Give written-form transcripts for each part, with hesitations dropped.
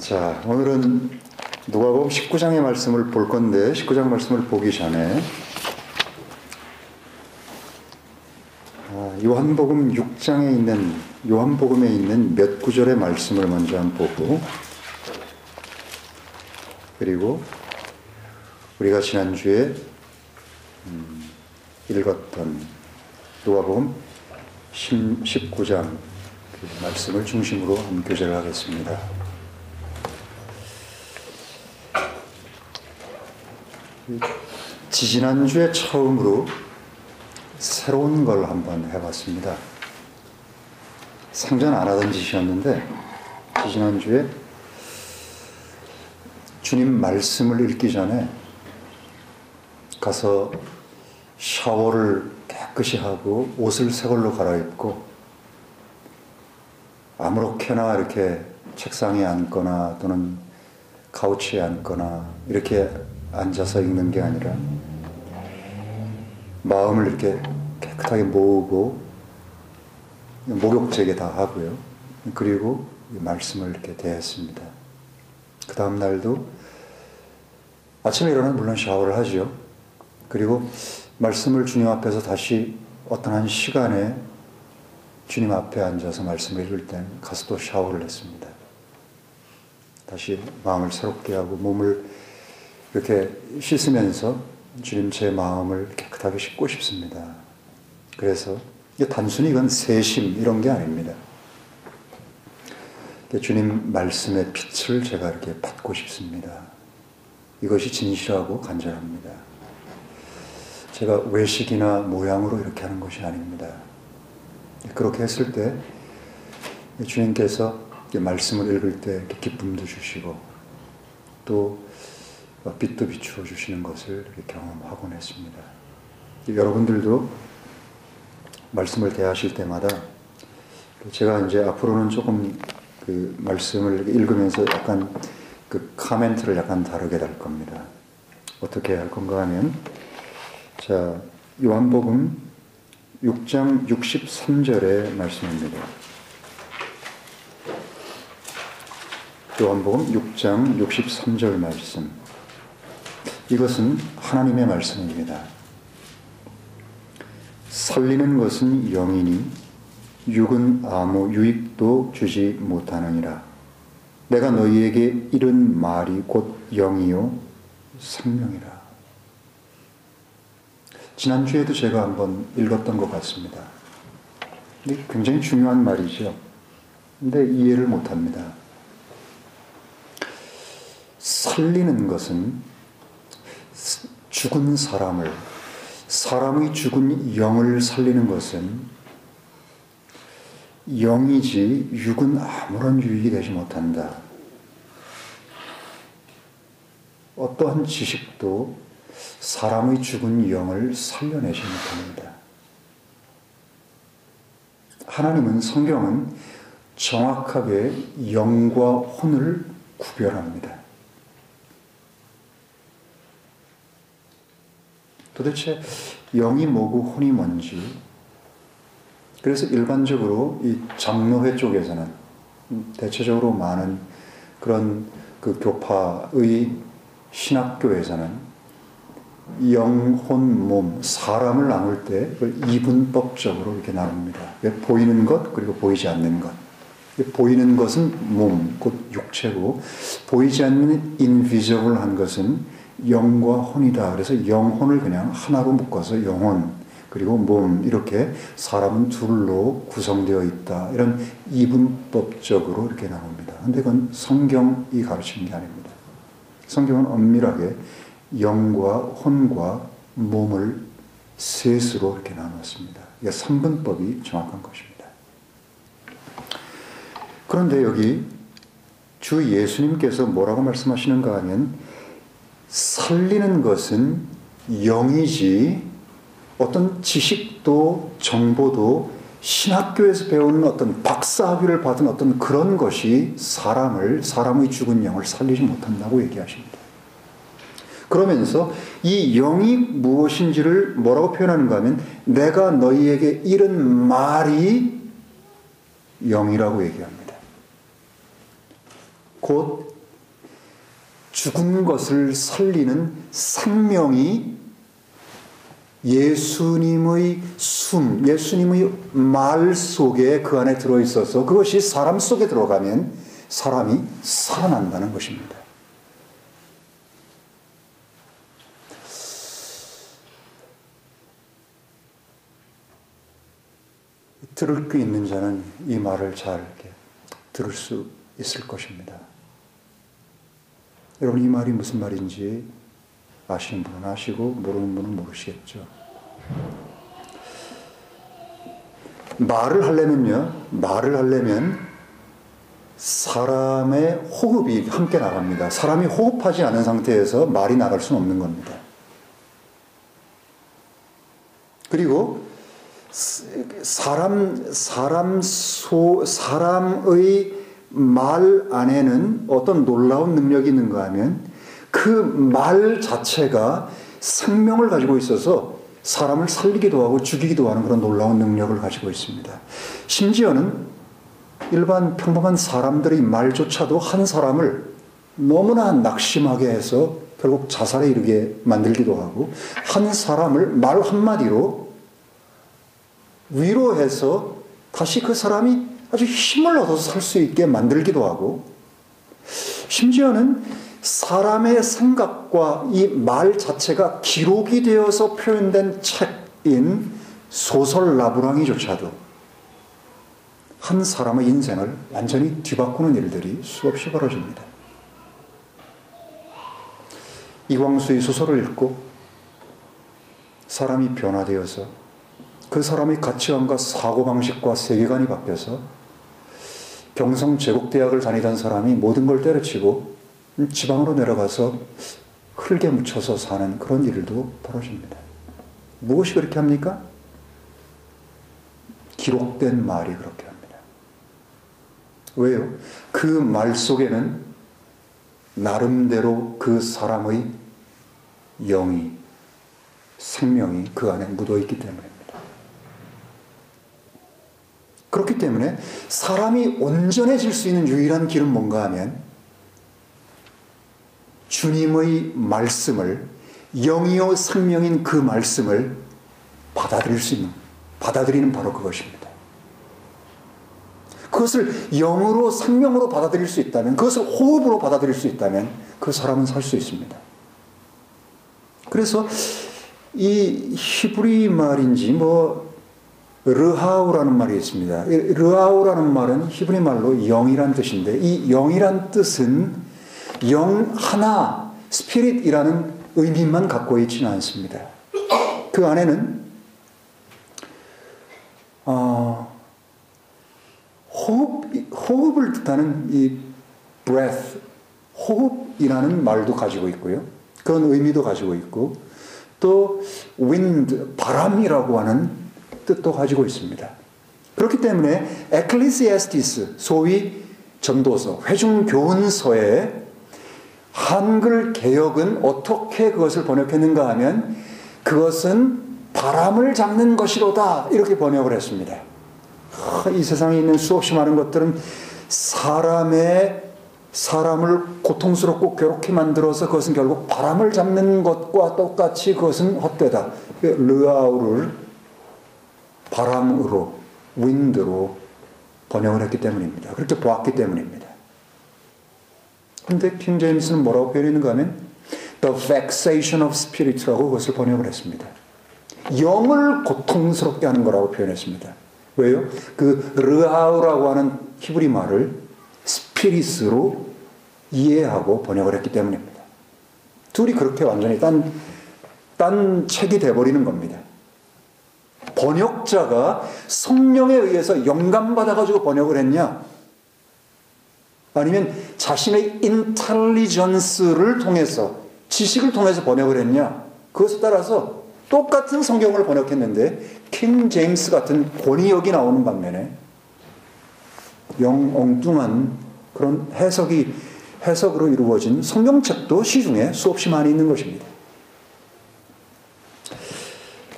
자, 오늘은 누가복음 19장의 말씀을 볼 건데 19장 말씀을 보기 전에 요한복음 6장에 있는 요한복음에 있는 몇 구절의 말씀을 먼저 한번 보고, 그리고 우리가 지난주에 읽었던 누가복음 19장 그 말씀을 중심으로 한 교제를 하겠습니다. 지지난주에 처음으로 새로운 걸 한번 해봤습니다. 상전 안 하던 짓이었는데, 지지난주에 주님 말씀을 읽기 전에 가서 샤워를 깨끗이 하고 옷을 새 걸로 갈아입고 아무렇게나 이렇게 책상에 앉거나 또는 카우치에 앉거나 이렇게 앉아서 읽는 게 아니라 마음을 이렇게 깨끗하게 모으고 목욕제게 다 하고요. 그리고 말씀을 이렇게 대했습니다. 그 다음 날도 아침에 일어나면 물론 샤워를 하죠. 그리고 말씀을 주님 앞에서 다시 어떤 한 시간에 주님 앞에 앉아서 말씀을 읽을 때 가서 또 샤워를 했습니다. 다시 마음을 새롭게 하고 몸을 이렇게 씻으면서 주님 제 마음을 깨끗하게 씻고 싶습니다. 그래서 이게 단순히 이건 세심 이런 게 아닙니다. 주님 말씀의 빛을 제가 이렇게 받고 싶습니다. 이것이 진실하고 간절합니다. 제가 외식이나 모양으로 이렇게 하는 것이 아닙니다. 그렇게 했을 때 주님께서 말씀을 읽을 때 기쁨도 주시고 또 빛도 비추어 주시는 것을 경험하곤 했습니다. 여러분들도 말씀을 대하실 때마다 제가 이제 앞으로는 조금 그 말씀을 읽으면서 약간 그 카멘트를 약간 다르게 할 겁니다. 어떻게 할 건가 하면, 자, 요한복음 6장 63절의 말씀입니다. 요한복음 6장 63절 말씀. 이것은 하나님의 말씀입니다. 살리는 것은 영이니 육은 아무 유익도 주지 못하느니라. 내가 너희에게 이른 말이 곧 영이요 생명이라. 지난주에도 제가 한번 읽었던 것 같습니다. 근데 굉장히 중요한 말이죠. 근데 이해를 못합니다. 살리는 것은 죽은 사람의 죽은 영을 살리는 것은 영이지 육은 아무런 유익이 되지 못한다. 어떠한 지식도 사람의 죽은 영을 살려내지 못합니다. 하나님은, 성경은 정확하게 영과 혼을 구별합니다. 도대체 영이 뭐고 혼이 뭔지, 그래서 일반적으로 이 장로회 쪽에서는 대체적으로 많은 그런 그 교파의 신학교에서는 영, 혼, 몸, 사람을 나눌 때 그걸 이분법적으로 이렇게 나눕니다. 보이는 것 그리고 보이지 않는 것. 보이는 것은 몸, 곧 육체고, 보이지 않는 인비저블한 것은 영과 혼이다. 그래서 영혼을 그냥 하나로 묶어서 영혼 그리고 몸, 이렇게 사람은 둘로 구성되어 있다. 이런 이분법적으로 이렇게 나옵니다. 그런데 그건 성경이 가르치는 게 아닙니다. 성경은 엄밀하게 영과 혼과 몸을 셋으로 이렇게 나눴습니다. 이게 삼분법이 정확한 것입니다. 그런데 여기 주 예수님께서 뭐라고 말씀하시는가 하면, 살리는 것은 영이지 어떤 지식도 정보도 신학교에서 배우는 어떤 박사학위를 받은 어떤 그런 것이 사람의 죽은 영을 살리지 못한다고 얘기하십니다. 그러면서 이 영이 무엇인지를 뭐라고 표현하는가 하면, 내가 너희에게 이른 말이 영이라고 얘기합니다. 곧 죽은 것을 살리는 생명이 예수님의 숨, 예수님의 말 속에 그 안에 들어있어서 그것이 사람 속에 들어가면 사람이 살아난다는 것입니다. 들을 게 있는 자는 이 말을 잘 들을 수 있을 것입니다. 여러분, 이 말이 무슨 말인지 아시는 분은 아시고 모르는 분은 모르시겠죠. 말을 하려면 사람의 호흡이 함께 나갑니다. 사람이 호흡하지 않은 상태에서 말이 나갈 수는 없는 겁니다. 그리고 사람의 말 안에는 어떤 놀라운 능력이 있는가 하면 그 말 자체가 생명을 가지고 있어서 사람을 살리기도 하고 죽이기도 하는 그런 놀라운 능력을 가지고 있습니다. 심지어는 일반 평범한 사람들의 말조차도 한 사람을 너무나 낙심하게 해서 결국 자살에 이르게 만들기도 하고, 한 사람을 말 한마디로 위로해서 다시 그 사람이 아주 힘을 얻어서 살 수 있게 만들기도 하고, 심지어는 사람의 생각과 이 말 자체가 기록이 되어서 표현된 책인 소설 나부랑이조차도 한 사람의 인생을 완전히 뒤바꾸는 일들이 수없이 벌어집니다. 이광수의 소설을 읽고 사람이 변화되어서 그 사람의 가치관과 사고방식과 세계관이 바뀌어서 경성제국대학을 다니던 사람이 모든 걸 때려치고 지방으로 내려가서 흙에 묻혀서 사는 그런 일도 벌어집니다. 무엇이 그렇게 합니까? 기록된 말이 그렇게 합니다. 왜요? 그 말 속에는 나름대로 그 사람의 영이, 생명이 그 안에 묻어있기 때문입니다. 그렇기 때문에 사람이 온전해질 수 있는 유일한 길은 뭔가 하면 주님의 말씀을, 영이요 생명인 그 말씀을 받아들이는 바로 그것입니다. 그것을 영으로, 생명으로 받아들일 수 있다면, 그것을 호흡으로 받아들일 수 있다면 그 사람은 살 수 있습니다. 그래서 이 히브리 말인지 르하우라는 말이 있습니다. 르하우라는 말은 히브리 말로 영이란 뜻인데, 이 영이란 뜻은 영 하나, 스피릿이라는 의미만 갖고 있지는 않습니다. 그 안에는 호흡을 뜻하는 이 breath, 호흡이라는 말도 가지고 있고요. 그런 의미도 가지고 있고, 또 wind, 바람이라고 하는 뜻도 가지고 있습니다. 그렇기 때문에 에클레시아스티스, 소위 전도서, 회중교훈서에 한글 개역은 어떻게 그것을 번역했는가 하면 그것은 바람을 잡는 것이로다, 이렇게 번역을 했습니다. 이 세상에 있는 수없이 많은 것들은 사람을 고통스럽고 괴롭게 만들어서 그것은 결국 바람을 잡는 것과 똑같이 그것은 헛되다. 르아우를 바람으로, 윈드로 번역을 했기 때문입니다. 그렇게 보았기 때문입니다. 그런데 킹 제임스는 뭐라고 표현했는가 하면 The vexation of spirit라고 그것을 번역을 했습니다. 영을 고통스럽게 하는 거라고 표현했습니다. 왜요? 그 르하우라고 하는 히브리 말을 스피릿으로 이해하고 번역을 했기 때문입니다. 둘이 그렇게 완전히 딴 책이 돼버리는 겁니다. 번역자가 성령에 의해서 영감받아가지고 번역을 했냐? 아니면 자신의 인텔리전스를 통해서, 지식을 통해서 번역을 했냐? 그것에 따라서 똑같은 성경을 번역했는데 킹 제임스 같은 권위역이 나오는 반면에 엉뚱한 그런 해석으로 이루어진 성경책도 시중에 수없이 많이 있는 것입니다.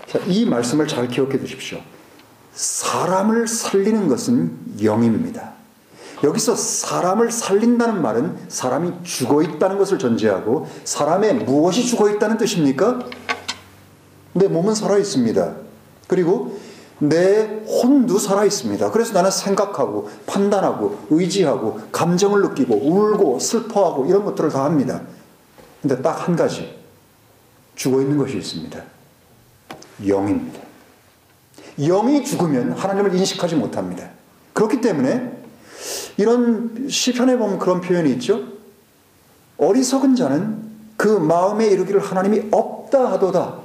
자, 이 말씀을 잘 기억해 두십시오. 사람을 살리는 것은 영입니다. 여기서 사람을 살린다는 말은 사람이 죽어 있다는 것을 전제하고 사람의 무엇이 죽어 있다는 뜻입니까? 내 몸은 살아 있습니다. 그리고 내 혼도 살아 있습니다. 그래서 나는 생각하고 판단하고 의지하고 감정을 느끼고 울고 슬퍼하고 이런 것들을 다 합니다. 근데 딱 한 가지 죽어 있는 것이 있습니다. 영입니다. 영이 죽으면 하나님을 인식하지 못합니다. 그렇기 때문에 이런 시편에 보면 그런 표현이 있죠. 어리석은 자는 그 마음에 이르기를 하나님이 없다 하도다.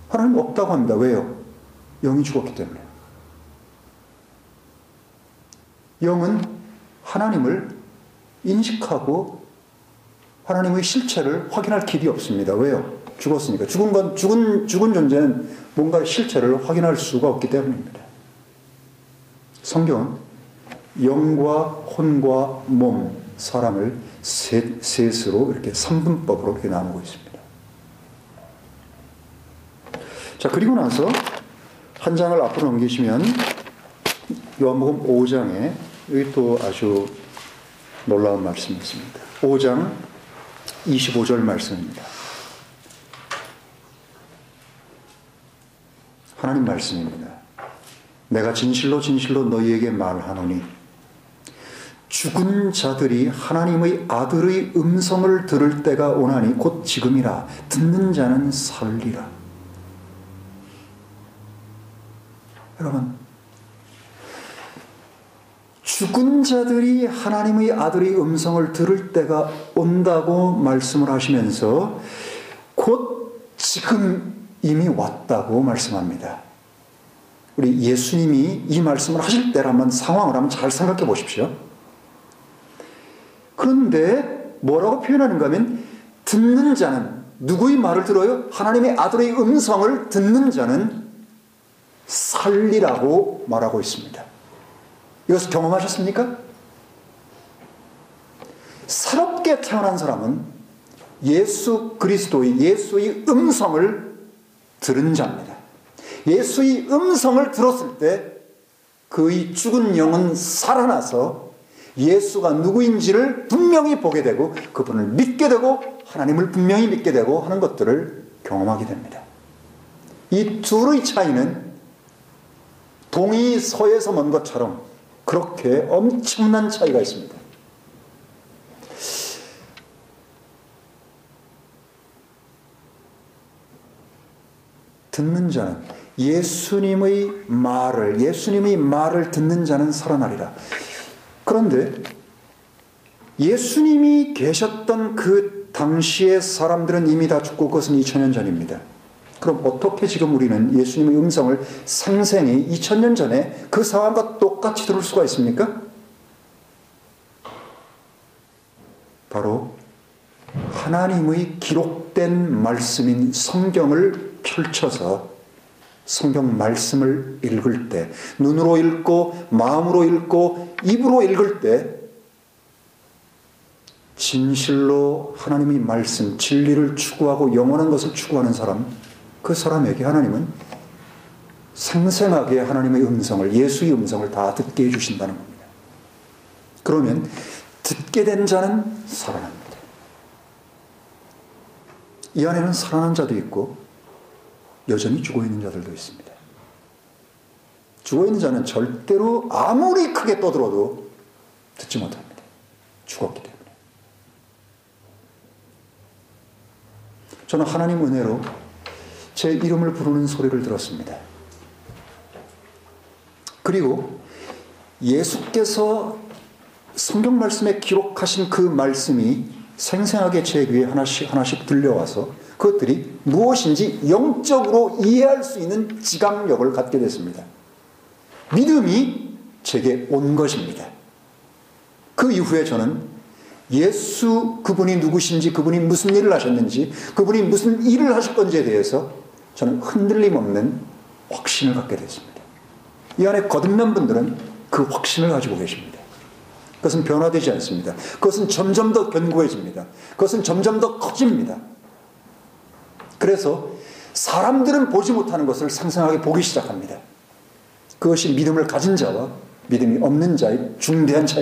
하나님 없다고 합니다. 왜요? 영이 죽었기 때문에. 영은 하나님을 인식하고 하나님의 실체를 확인할 길이 없습니다. 왜요? 죽었으니까. 죽은 존재는 뭔가 실체를 확인할 수가 없기 때문입니다. 성경은 영과 혼과 몸, 사람을 셋으로 이렇게 3분법으로 이렇게 나누고 있습니다. 자, 그리고 나서 한 장을 앞으로 넘기시면 요한복음 5장에 여기 또 아주 놀라운 말씀이 있습니다. 5장 25절 말씀입니다. 하나님 말씀입니다. 내가 진실로 진실로 너희에게 말하노니 죽은 자들이 하나님의 아들의 음성을 들을 때가 오나니 곧 지금이라. 듣는 자는 살리라. 여러분, 죽은 자들이 하나님의 아들의 음성을 들을 때가 온다고 말씀을 하시면서 곧 지금 이미 왔다고 말씀합니다. 우리 예수님이 이 말씀을 하실 때라면 상황을 한번 잘 생각해 보십시오. 그런데 뭐라고 표현하는가 하면 듣는 자는 누구의 말을 들어요? 하나님의 아들의 음성을 듣는 자는 살리라고 말하고 있습니다. 이것을 경험하셨습니까? 새롭게 태어난 사람은 예수 그리스도의 예수의 음성을 들은 자입니다. 예수의 음성을 들었을 때 그의 죽은 영은 살아나서 예수가 누구인지를 분명히 보게 되고 그분을 믿게 되고 하나님을 분명히 믿게 되고 하는 것들을 경험하게 됩니다. 이 둘의 차이는 동이 서에서 먼 것처럼 그렇게 엄청난 차이가 있습니다. 듣는 자는 예수님의 말을 듣는 자는 살아나리라. 그런데 예수님이 계셨던 그 당시의 사람들은 이미 다 죽고 그것은 2000년 전입니다. 그럼 어떻게 지금 우리는 예수님의 음성을 생생히 2000년 전에 그 상황과 똑같이 들을 수가 있습니까? 바로 하나님의 기록된 말씀인 성경을 펼쳐서 성경 말씀을 읽을 때, 눈으로 읽고 마음으로 읽고 입으로 읽을 때 진실로 하나님의 말씀, 진리를 추구하고 영원한 것을 추구하는 사람, 그 사람에게 하나님은 생생하게 하나님의 음성을, 예수의 음성을 다 듣게 해주신다는 겁니다. 그러면 듣게 된 자는 살아납니다. 이 안에는 살아난 자도 있고 여전히 죽어있는 자들도 있습니다. 죽어있는 자는 절대로 아무리 크게 떠들어도 듣지 못합니다. 죽었기 때문에. 저는 하나님 은혜로 제 이름을 부르는 소리를 들었습니다. 그리고 예수께서 성경 말씀에 기록하신 그 말씀이 생생하게 제 귀에 하나씩 들려와서 그것들이 무엇인지 영적으로 이해할 수 있는 지각력을 갖게 됐습니다. 믿음이 제게 온 것입니다. 그 이후에 저는 예수 그분이 누구신지, 그분이 무슨 일을 하셨는지, 그분이 무슨 일을 하실 건지에 대해서 저는 흔들림 없는 확신을 갖게 됐습니다. 이 안에 거듭난 분들은 그 확신을 가지고 계십니다. 그것은 변화되지 않습니다. 그것은 점점 더 견고해집니다. 그것은 점점 더 커집니다. 그래서 사람들은 보지 못하는 것을 상상하게 보기 시작합니다. 그것이 믿음을 가진 자와 믿음이 없는 자의 중대한 차이.